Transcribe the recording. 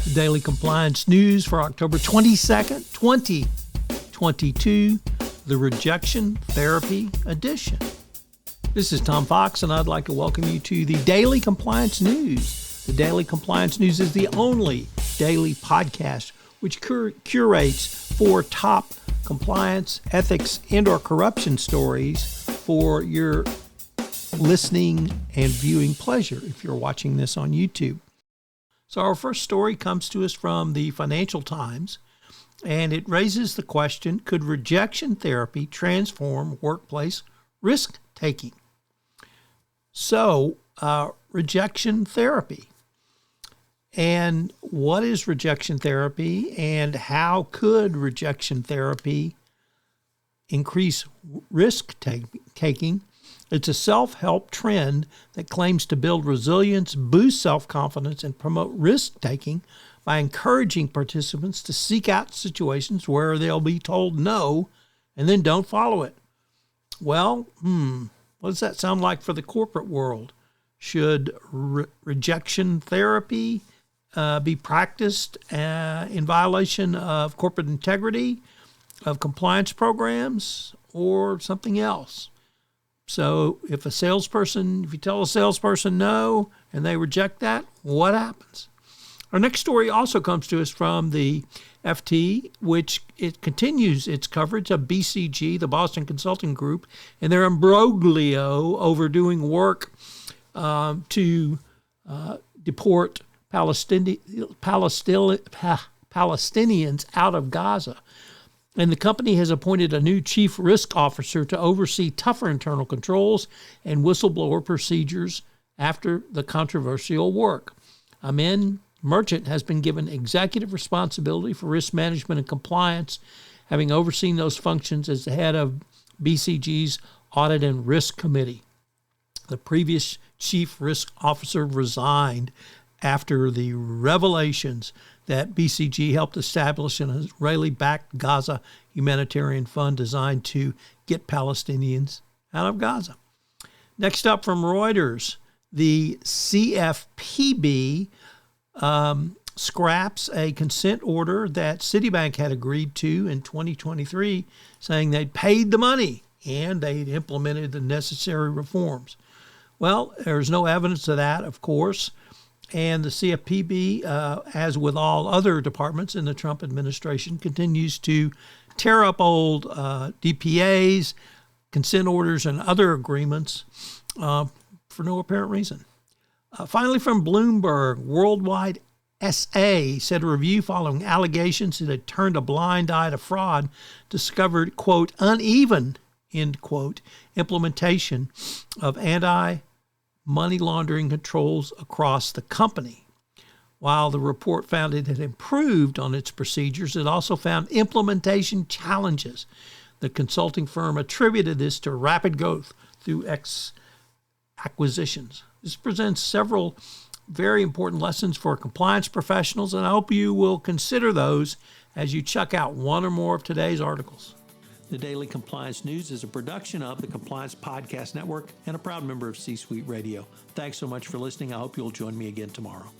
The Daily Compliance News for October 22nd, 2022, the Rejection Therapy Edition. This is Tom Fox, and I'd like to welcome you to the Daily Compliance News. The Daily Compliance News is the only daily podcast which curates 4 top compliance, ethics, and/or corruption stories for your listening and viewing pleasure if you're watching this on YouTube. So our first story comes to us from the Financial Times, and it raises the question, could rejection therapy transform workplace risk-taking? So, rejection therapy. And what is rejection therapy, and how could rejection therapy increase risk-taking? It's a self-help trend that claims to build resilience, boost self-confidence, and promote risk-taking by encouraging participants to seek out situations where they'll be told no and then don't follow it. Well, what does that sound like for the corporate world? Should rejection therapy be practiced in violation of corporate integrity, of compliance programs, or something else? So if you tell a salesperson no and they reject that, what happens? Our next story also comes to us from the FT, which it continues its coverage of BCG, the Boston Consulting Group, and their imbroglio over doing work to deport Palestinians out of Gaza. And the company has appointed a new chief risk officer to oversee tougher internal controls and whistleblower procedures after the controversial work. Amin Merchant has been given executive responsibility for risk management and compliance, having overseen those functions as the head of BCG's Audit and Risk Committee. The previous chief risk officer resigned after the revelations that BCG helped establish an Israeli-backed Gaza humanitarian fund designed to get Palestinians out of Gaza. Next up from Reuters, the CFPB scraps a consent order that Citibank had agreed to in 2023, saying they'd paid the money and they'd implemented the necessary reforms. Well, there's no evidence of that, of course. And the CFPB, as with all other departments in the Trump administration, continues to tear up old DPAs, consent orders, and other agreements for no apparent reason. Finally, from Bloomberg, Worldwide SA said a review following allegations it had turned a blind eye to fraud discovered, quote, uneven, end quote, implementation of anti-money laundering controls across the company. While the report found it had improved on its procedures, it also found implementation challenges. The consulting firm attributed this to rapid growth through acquisitions. This presents several very important lessons for compliance professionals, and I hope you will consider those as you check out one or more of today's articles. The Daily Compliance News is a production of the Compliance Podcast Network and a proud member of C-Suite Radio. Thanks so much for listening. I hope you'll join me again tomorrow.